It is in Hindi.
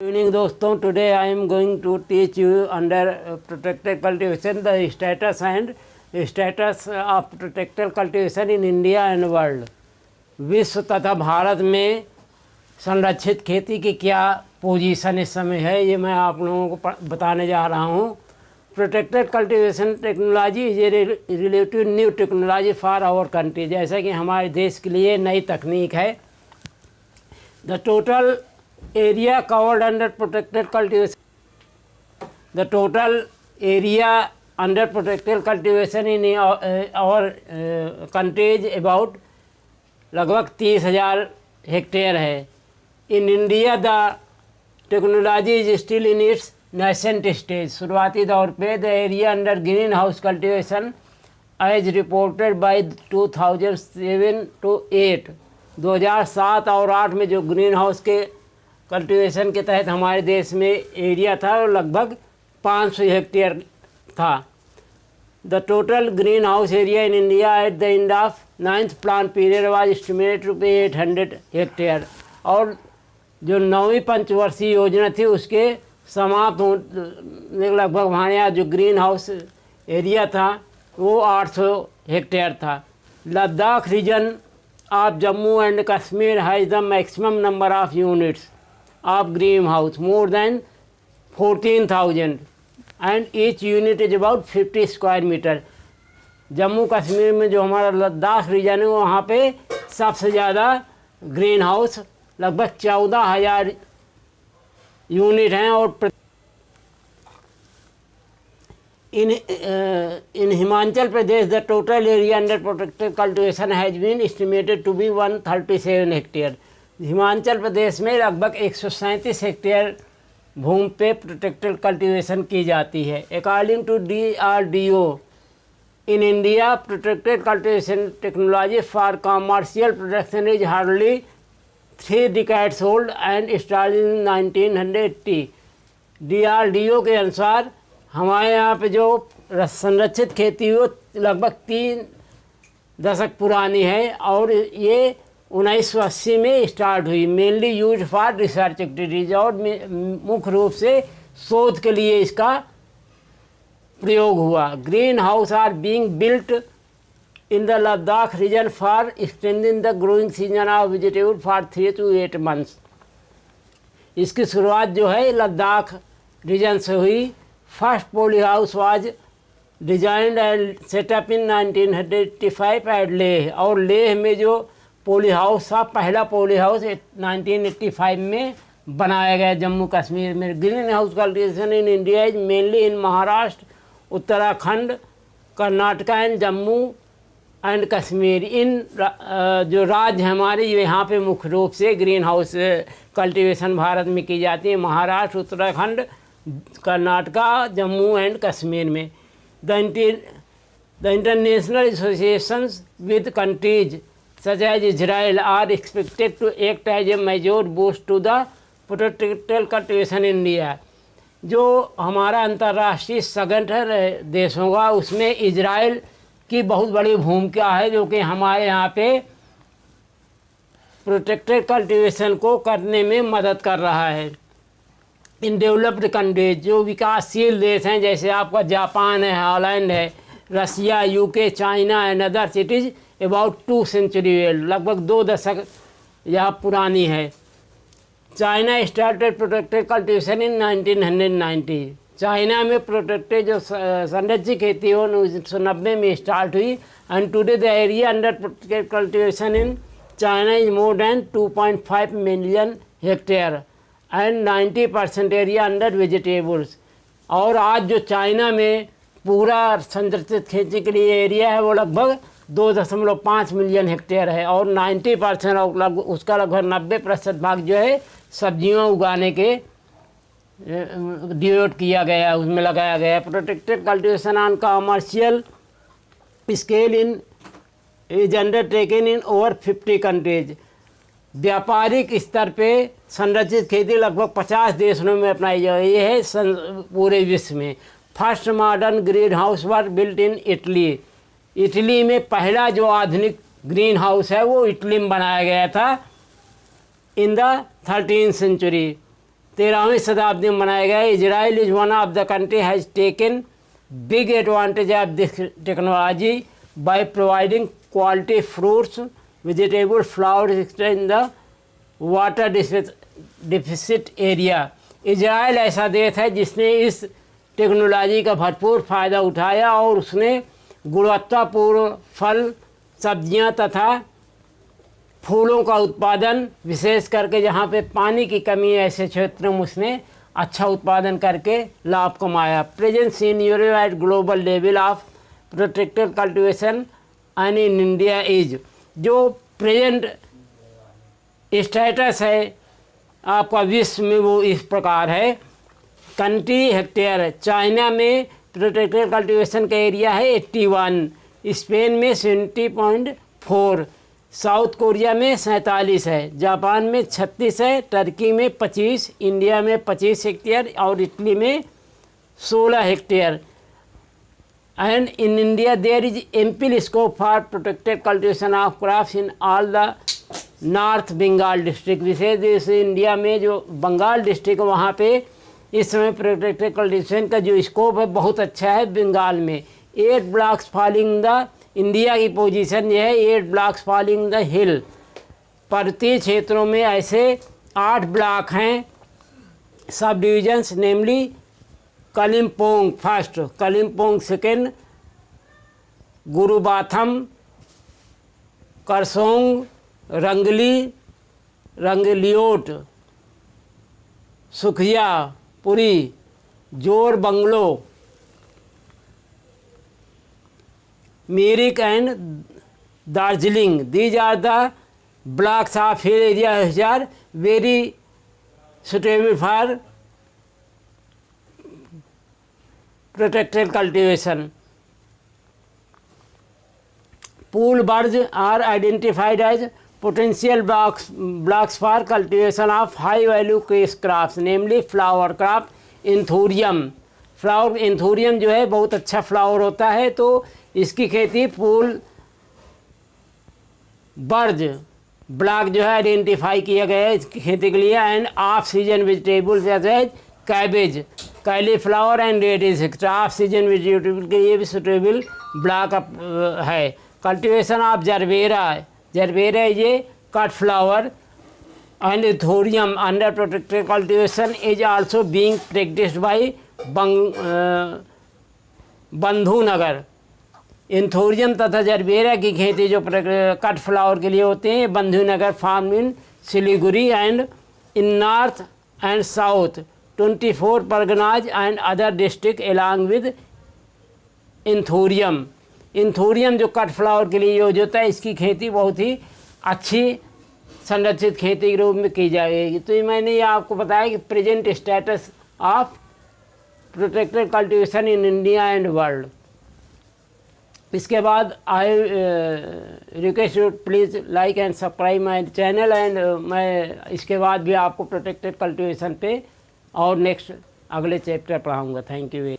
इवनिंग दोस्तों, today I am going to teach you under protected cultivation the status of protected cultivation in India and world. विश्व तथा भारत में संरक्षित खेती की क्या पोजीशन इस समय है, ये मैं आप लोगों को बताने जा रहा हूँ। Protected cultivation technology is a relative new technology for our country. जैसा कि हमारे देश के लिए नई तकनीक है। The total area covered under protected cultivation, the total area under protected cultivation in our country is about लगभग 30,000 हेक्टेयर है। In India the technology is still in its nascent stage. शुरुआती दौर पे the area under green house cultivation as reported by 2007 to 8 2007 और 8 में जो ग्रीन हाउस के कल्टीवेशन के तहत हमारे देश में एरिया था वो लगभग 500 हेक्टेयर था। The total green house area in India at the end of 9th plan period was estimated to be 800 hectare. और जो 9वीं पंचवर्षीय योजना थी उसके समाप्त होने लगभग हमारे यहाँ जो ग्रीन हाउस एरिया था वो 800 हेक्टेयर था। Ladakh region of Jammu and Kashmir has the maximum number of units of greenhouse, more than 14,000 and each unit is about 50 square meter। Jammu Kashmir में जो हमारा लद्दाख रीजन है वहाँ पे सबसे ज़्यादा ग्रीन हाउस लगभग 14,000 यूनिट हैं। और in Himachal Pradesh the total area under protected cultivation has been estimated to be 137 hectare. Himachal Pradesh में लगभग 137 हेक्टेयर भूमि पे प्रोटेक्टेड कल्टीवेशन की जाती है। According to DRDO in India protected cultivation technology for commercial production is hardly 3 decades old and start in 1980। DRDO के अनुसार हमारे यहाँ पे जो संरक्षित खेती वो लगभग 3 दशक पुरानी है और ये 1980 में स्टार्ट हुई। Mainly use for research activities और मुख्य रूप से शोध के लिए इसका प्रयोग हुआ। Green house are being built in the Ladakh region for extending the growing season of vegetable for 3 to 8 months। इसकी शुरुआत जो है लद्दाख रीजन से हुई। First poly house was designed and set up in 1985 at Leh. और लेह में जो पोली हाउस था, पहला पोली हाउस 1985 में बनाया गया जम्मू कश्मीर में। Greenhouse cultivation in India is mainly in Maharashtra, Uttarakhand, Karnataka and Jammu and Kashmir. इन जो राज्य हमारे यहाँ पे मुख्य रूप से ग्रीन हाउस कल्टीवेशन भारत में की जाती है। महाराष्ट्र, उत्तराखंड, कर्नाटका, जम्मू एंड कश्मीर में। The international associations with countries such as Israel are expected to act as a major boost to the protected cultivation in India। जो हमारा अंतर्राष्ट्रीय संगठन है देशों का, उसमें इजराइल की बहुत बड़ी भूमिका है जो कि हमारे यहाँ पे प्रोटेक्टेड कल्टीवेशन को करने में मदद कर रहा है। इन डेवलप्ड कंट्रीज जो विकासशील देश हैं जैसे आपका जापान है, हॉलैंड है, रसिया, UK, China and other cities about 2 century old, लगभग 2 दशक यह पुरानी है। चाइना स्टार्टेड प्रोटेक्टेड कल्टीवेशन इन 1990। चाइना में प्रोटेक्टेड जो संरक्षित खेती हो 1990 में स्टार्ट हुई। And today the area under protected cultivation in China is more than 2.5 million hectare and 90% area under vegetables. और आज जो चाइना में पूरा संरक्षित खेती के लिए एरिया है वो लगभग 2.5 मिलियन हेक्टेयर है। और 90% उसका लगभग 90% भाग जो है सब्जियों उगाने के डिवोट किया गया, उसमें लगाया गया। Protected cultivation on commercial scale in is undertaken in over 50 countries. व्यापारिक स्तर पे संरक्षित खेती लगभग 50 देशों में अपनाई जा रही है पूरे विश्व में। First modern green house were built in Italy. Italy में पहला जो आधुनिक ग्रीन हाउस है वो इटली में बनाया गया था इन द 13th century। 13वीं शताब्दी में बनाया गया। Israel is one of the country has taken big advantage of this technology by providing quality fruits vegetable flowers in the water deficit area. Israel ऐसा देश है जिसने इस टेक्नोलॉजी का भरपूर फ़ायदा उठाया और उसने गुणवत्तापूर्ण फल, सब्जियां तथा फूलों का उत्पादन, विशेष करके जहाँ पे पानी की कमी है ऐसे क्षेत्रों में उसने अच्छा उत्पादन करके लाभ कमाया। Present senior eight global level of protected cultivation and in India is, जो प्रेजेंट स्टेटस है आपका विश्व में वो इस प्रकार है। कंट्री हेक्टेयर, चाइना में प्रोटेक्टेड कल्टीवेशन का एरिया है 81, स्पेन में 70.4, साउथ कोरिया में 47 है, जापान में 36 है, टर्की में 25, इंडिया में 25 हेक्टेयर और इटली में 16 हेक्टेयर। And in India there is ample scope for protected cultivation of crops in all the north Bengal district. विशेष जैसे इंडिया में जो बंगाल डिस्ट्रिक्ट वहाँ पे इस समय प्रोटेक्टेड कल्टीवेशन का जो स्कोप है बहुत अच्छा है। बंगाल में 8 ब्लॉक्स फॉलिंग द, इंडिया की पोजीशन ये है 8 ब्लॉक्स फॉलिंग द हिल। पर्वतीय क्षेत्रों में ऐसे 8 ब्लॉक हैं, sub divisions, namely Kalimpong first, Kalimpong second, Gorubathan, Kurseong, Rangli, Rangliot, Sukhiapokhri, Jorebunglow, Mirik and Darjeeling. These are the blocks of hill area which are very suitable for protected cultivation. Pool birds are identified as potential blocks for cultivation of high value cash crops, namely flower crop, anthurium. Flower anthurium जो है बहुत अच्छा फ्लावर होता है, तो इसकी खेती पूल बर्ज ब्लॉक जो है आइडेंटिफाई किया गया है इसकी खेती के लिए। एंड ऑफ सीजन वेजिटेबल जैसे cabbage, cauliflower and radish, off season vegetable के लिए भी सुटेबल ब्लॉक है। कल्टीवेशन ऑफ जरबेरा, जरबेरा ये cut flower and anthurium under protected cultivation is also being practiced by बंधु नगर। एंथोरियम तथा जरबेरा की खेती जो कट फ्लावर के लिए होते हैं Bandhu Nagar farm in Siliguri and in north and south 24 Parganas and other district along with anthurium. Anthurium जो कट फ्लावर के लिए यूज होता है इसकी खेती बहुत ही अच्छी संरक्षित खेती के रूप में की जाएगी। तो ये मैंने ये आपको बताया कि present status of protected cultivation in India and world. इसके बाद I request you please like and subscribe my channel and मैं इसके बाद भी आपको प्रोटेक्टेड कल्टीवेशन पे और नेक्स्ट अगले चैप्टर पढ़ाऊँगा। Thank you.